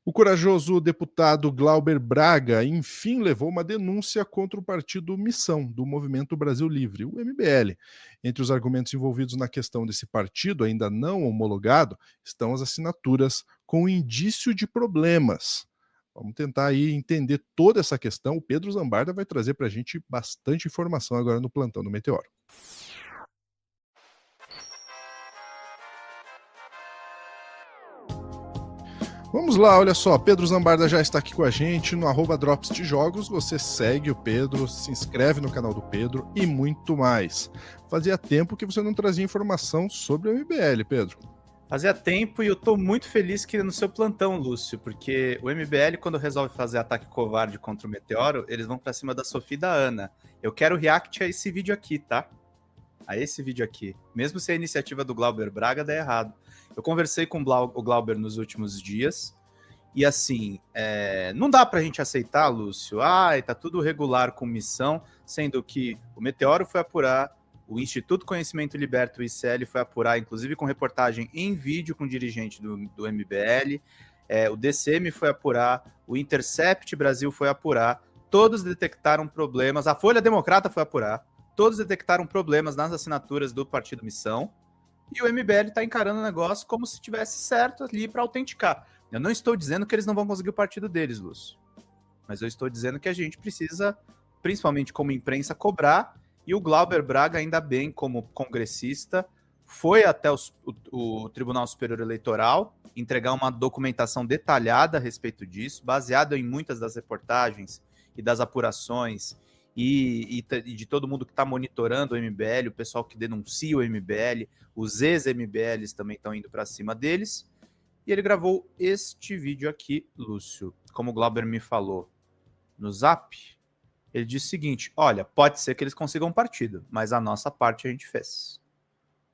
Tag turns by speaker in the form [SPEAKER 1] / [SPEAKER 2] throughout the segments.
[SPEAKER 1] O corajoso deputado Glauber Braga, enfim, levou uma denúncia contra o partido Missão, do Movimento Brasil Livre, o MBL. Entre os argumentos envolvidos na questão desse partido, ainda não homologado, estão as assinaturas com indício de problemas. Vamos tentar aí entender toda essa questão. O Pedro Zambarda vai trazer para a gente bastante informação agora no Plantão do Meteoro. Vamos lá, olha só, Pedro Zambarda já está aqui com a gente no @Drops de Jogos. Você segue o Pedro, se inscreve no canal do Pedro e muito mais. Fazia tempo que você não trazia informação sobre o MBL, Pedro.
[SPEAKER 2] Fazia tempo e eu tô muito feliz que no seu plantão, Lúcio, porque o MBL, quando resolve fazer ataque covarde contra o Meteoro, eles vão pra cima da Sofia e da Ana. Eu quero react a esse vídeo aqui, tá? A esse vídeo aqui. Mesmo se a iniciativa do Glauber Braga der errado. Eu conversei com o Glauber nos últimos dias e assim, não dá pra gente aceitar, Lúcio, tá tudo regular com Missão, sendo que o Meteoro foi apurar, o Instituto Conhecimento Liberto, o ICL, foi apurar, inclusive com reportagem em vídeo com dirigente do MBL, o DCM foi apurar, o Intercept Brasil foi apurar, todos detectaram problemas, a Folha Democrata foi apurar, todos detectaram problemas nas assinaturas do Partido Missão, e o MBL está encarando o negócio como se tivesse certo ali para autenticar. Eu não estou dizendo que eles não vão conseguir o partido deles, Lúcio. Mas eu estou dizendo que a gente precisa, principalmente como imprensa, cobrar. E o Glauber Braga, ainda bem, como congressista, foi até o Tribunal Superior Eleitoral entregar uma documentação detalhada a respeito disso, baseada em muitas das reportagens e das apurações e de todo mundo que está monitorando o MBL, o pessoal que denuncia o MBL, os ex-MBLs também estão indo para cima deles. E ele gravou este vídeo aqui, Lúcio. Como o Glauber me falou no Zap, ele disse o seguinte: olha, pode ser que eles consigam um partido, mas a nossa parte a gente fez.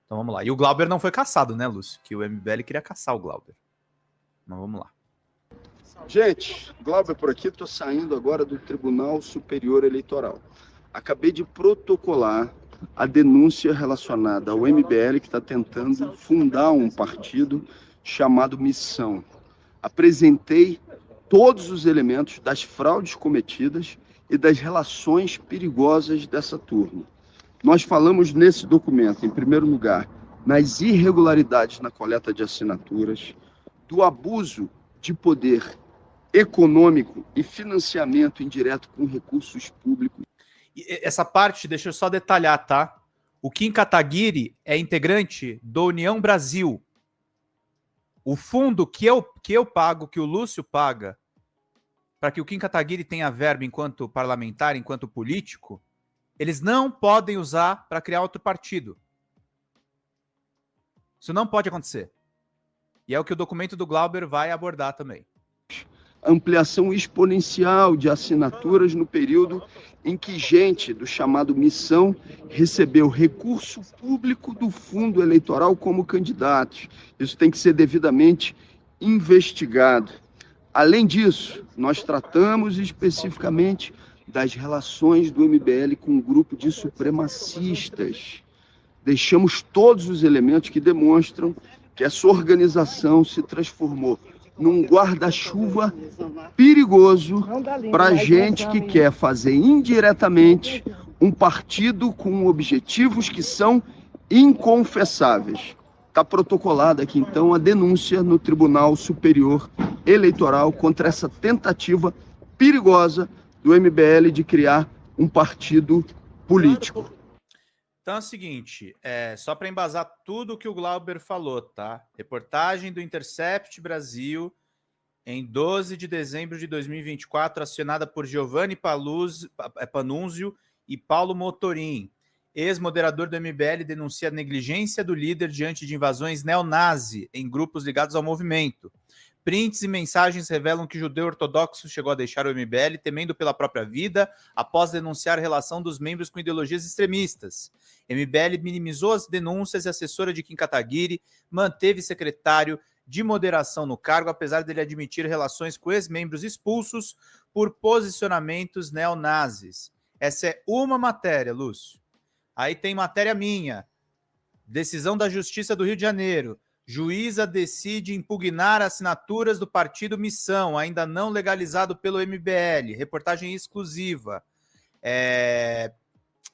[SPEAKER 2] Então vamos lá. E o Glauber não foi caçado, né, Lúcio? Que o MBL queria caçar o Glauber. Então vamos lá.
[SPEAKER 3] Gente, Glauber por aqui, estou saindo agora do Tribunal Superior Eleitoral. Acabei de protocolar a denúncia relacionada ao MBL, que está tentando fundar um partido chamado Missão. Apresentei todos os elementos das fraudes cometidas e das relações perigosas dessa turma. Nós falamos nesse documento, em primeiro lugar, nas irregularidades na coleta de assinaturas, do abuso de poder econômico e financiamento indireto com recursos públicos.
[SPEAKER 2] E essa parte, deixa eu só detalhar, tá? O Kim Kataguiri é integrante do União Brasil. O fundo que eu pago, que o Lúcio paga, para que o Kim Kataguiri tenha verba enquanto parlamentar, enquanto político, eles não podem usar para criar outro partido. Isso não pode acontecer. E é o que o documento do Glauber vai abordar também.
[SPEAKER 3] Ampliação exponencial de assinaturas no período em que gente do chamado Missão recebeu recurso público do fundo eleitoral como candidatos. Isso tem que ser devidamente investigado. Além disso, nós tratamos especificamente das relações do MBL com um grupo de supremacistas. Deixamos todos os elementos que demonstram que essa organização se transformou num guarda-chuva perigoso para gente que quer fazer indiretamente um partido com objetivos que são inconfessáveis. Está protocolada aqui, então, a denúncia no Tribunal Superior Eleitoral contra essa tentativa perigosa do MBL de criar um partido político.
[SPEAKER 2] Então é o seguinte, só para embasar tudo o que o Glauber falou, tá? Reportagem do Intercept Brasil, em 12 de dezembro de 2024, acionada por Giovanni Panunzio e Paulo Motorim. Ex-moderador do MBL denuncia a negligência do líder diante de invasões neonazi em grupos ligados ao movimento. Prints e mensagens revelam que judeu ortodoxo chegou a deixar o MBL temendo pela própria vida após denunciar a relação dos membros com ideologias extremistas. MBL minimizou as denúncias e a assessora de Kim Kataguiri manteve secretário de moderação no cargo, apesar dele admitir relações com ex-membros expulsos por posicionamentos neonazis. Essa é uma matéria, Lúcio. Aí tem matéria minha. Decisão da Justiça do Rio de Janeiro. Juíza decide impugnar assinaturas do partido Missão, ainda não legalizado pelo MBL. Reportagem exclusiva.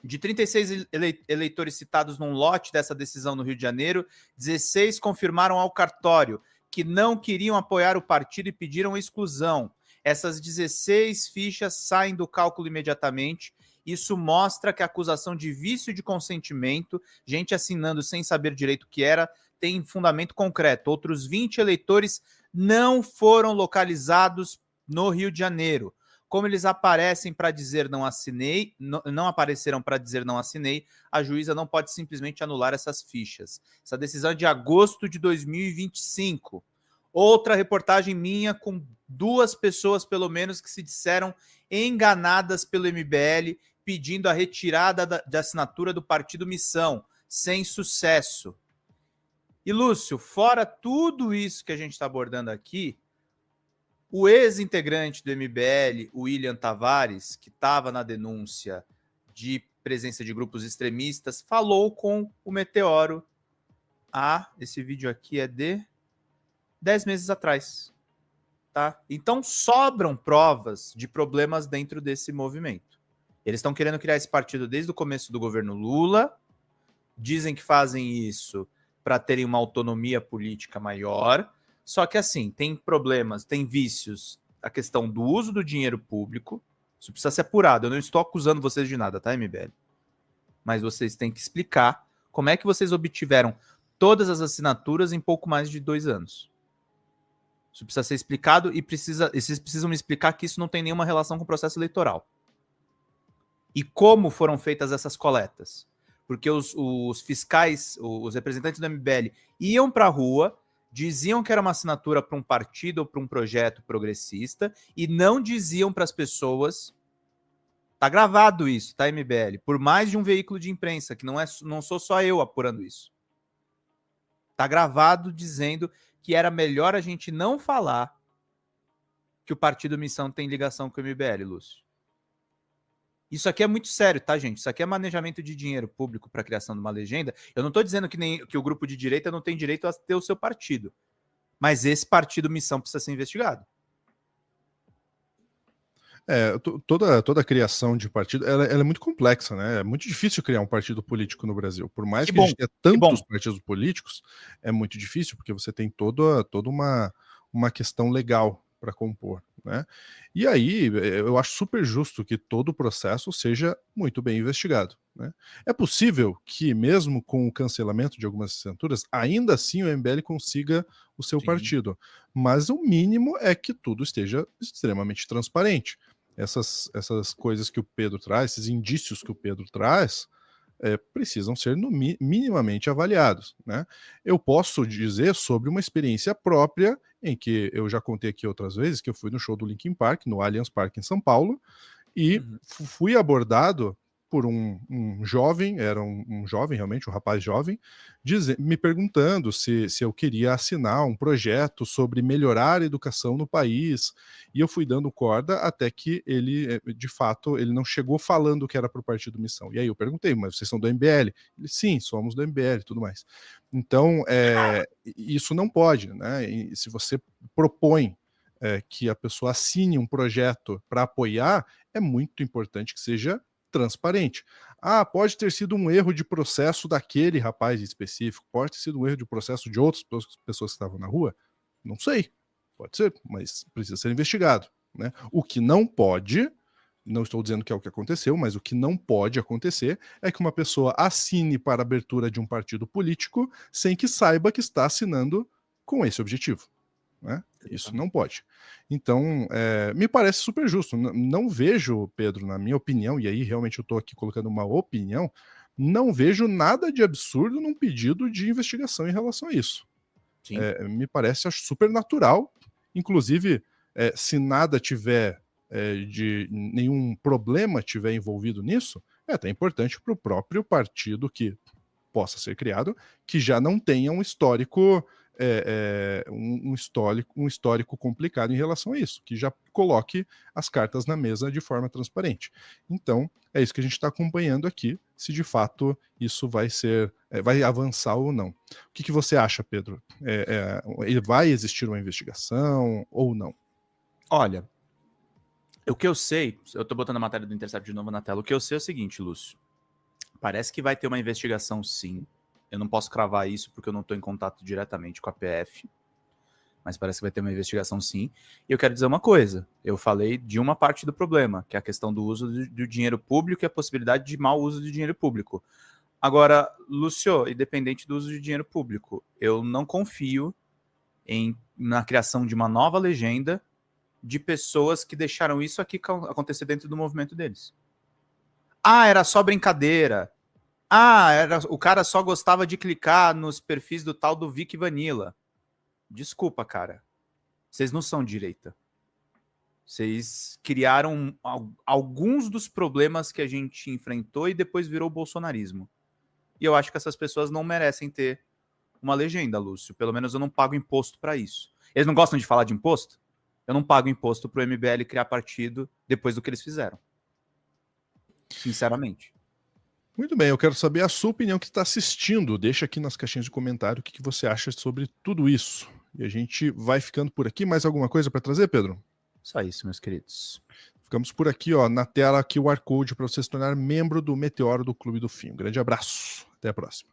[SPEAKER 2] De 36 eleitores citados num lote dessa decisão no Rio de Janeiro, 16 confirmaram ao cartório que não queriam apoiar o partido e pediram exclusão. Essas 16 fichas saem do cálculo imediatamente. Isso mostra que a acusação de vício de consentimento, gente assinando sem saber direito o que era, tem fundamento concreto. Outros 20 eleitores não foram localizados no Rio de Janeiro. Como eles aparecem para dizer não assinei, não apareceram para dizer não assinei, a juíza não pode simplesmente anular essas fichas. Essa decisão é de agosto de 2025. Outra reportagem minha com 2 pessoas, pelo menos, que se disseram enganadas pelo MBL, pedindo a retirada da assinatura do partido Missão, sem sucesso. E, Lúcio, fora tudo isso que a gente está abordando aqui, o ex-integrante do MBL, o William Tavares, que estava na denúncia de presença de grupos extremistas, falou com o Meteoro. Esse vídeo aqui é de 10 meses atrás. Tá? Então sobram provas de problemas dentro desse movimento. Eles estão querendo criar esse partido desde o começo do governo Lula, dizem que fazem isso para terem uma autonomia política maior, só que assim, tem problemas, tem vícios, a questão do uso do dinheiro público, isso precisa ser apurado, eu não estou acusando vocês de nada, tá, MBL? Mas vocês têm que explicar como é que vocês obtiveram todas as assinaturas em pouco mais de 2 anos. Isso precisa ser explicado e vocês precisam me explicar que isso não tem nenhuma relação com o processo eleitoral. E como foram feitas essas coletas? Porque os fiscais, os representantes do MBL iam para a rua, diziam que era uma assinatura para um partido ou para um projeto progressista e não diziam para as pessoas. Tá gravado isso, tá, MBL? Por mais de um veículo de imprensa, que não sou só eu apurando isso. Tá gravado dizendo que era melhor a gente não falar que o partido Missão tem ligação com o MBL, Lúcio. Isso aqui é muito sério, tá, gente? Isso aqui é manejamento de dinheiro público para a criação de uma legenda. Eu não estou dizendo que o grupo de direita não tem direito a ter o seu partido. Mas esse partido Missão precisa ser investigado.
[SPEAKER 1] Toda a criação de partido ela é muito complexa, né? É muito difícil criar um partido político no Brasil. Por mais que a gente tenha tantos partidos políticos, é muito difícil, porque você tem toda uma questão legal para compor, né? E aí, eu acho super justo que todo o processo seja muito bem investigado, né? É possível que, mesmo com o cancelamento de algumas assinaturas, ainda assim o MBL consiga o seu partido. Mas o mínimo é que tudo esteja extremamente transparente. Essas coisas que o Pedro traz, esses indícios que o Pedro traz, precisam ser minimamente avaliados, né? Eu posso dizer sobre uma experiência própria, em que eu já contei aqui outras vezes, que eu fui no show do Linkin Park, no Allianz Parque em São Paulo, e fui abordado por um jovem, era um jovem realmente, um rapaz jovem, me perguntando se eu queria assinar um projeto sobre melhorar a educação no país, e eu fui dando corda até que ele, de fato, ele não chegou falando que era para o Partido Missão. E aí eu perguntei, mas vocês são do MBL? Ele, sim, somos do MBL e tudo mais. Então, isso não pode, né? E se você propõe que a pessoa assine um projeto para apoiar, é muito importante que seja transparente. Pode ter sido um erro de processo daquele rapaz específico, pode ter sido um erro de processo de outras pessoas que estavam na rua, não sei, pode ser, mas precisa ser investigado, né? O que não pode, não estou dizendo que é o que aconteceu, mas o que não pode acontecer é que uma pessoa assine para a abertura de um partido político sem que saiba que está assinando com esse objetivo, né? Isso não pode. Então, me parece super justo. Não vejo, Pedro, na minha opinião, e aí realmente eu estou aqui colocando uma opinião, não vejo nada de absurdo num pedido de investigação em relação a isso. Me parece, acho super natural. Inclusive, se nada tiver de nenhum problema tiver envolvido nisso, é até importante para o próprio partido que possa ser criado, que já não tenha um histórico um histórico complicado em relação a isso, que já coloque as cartas na mesa de forma transparente. Então, é isso que a gente está acompanhando aqui, se de fato isso vai avançar ou não. O que você acha, Pedro? Vai existir uma investigação ou não?
[SPEAKER 2] Olha, o que eu sei, eu tô botando a matéria do Intercept de novo na tela, o que eu sei é o seguinte, Lúcio, parece que vai ter uma investigação sim, eu não posso cravar isso porque eu não estou em contato diretamente com a PF, mas parece que vai ter uma investigação sim. E eu quero dizer uma coisa, eu falei de uma parte do problema, que é a questão do uso do dinheiro público e a possibilidade de mau uso de dinheiro público. Agora, Lúcio, independente do uso de dinheiro público, eu não confio na criação de uma nova legenda de pessoas que deixaram isso aqui acontecer dentro do movimento deles. Ah, era só brincadeira. Ah, o cara só gostava de clicar nos perfis do tal do Vic Vanilla. Desculpa, cara. Vocês não são direita. Vocês criaram alguns dos problemas que a gente enfrentou e depois virou o bolsonarismo. E eu acho que essas pessoas não merecem ter uma legenda, Lúcio. Pelo menos eu não pago imposto para isso. Eles não gostam de falar de imposto? Eu não pago imposto pro MBL criar partido depois do que eles fizeram. Sinceramente.
[SPEAKER 1] Muito bem, eu quero saber a sua opinião que está assistindo. Deixa aqui nas caixinhas de comentário o que você acha sobre tudo isso. E a gente vai ficando por aqui. Mais alguma coisa para trazer, Pedro?
[SPEAKER 2] Só isso, meus queridos.
[SPEAKER 1] Ficamos por aqui, ó, na tela, QR Code para você se tornar membro do Meteoro do Clube do Fim. Um grande abraço. Até a próxima.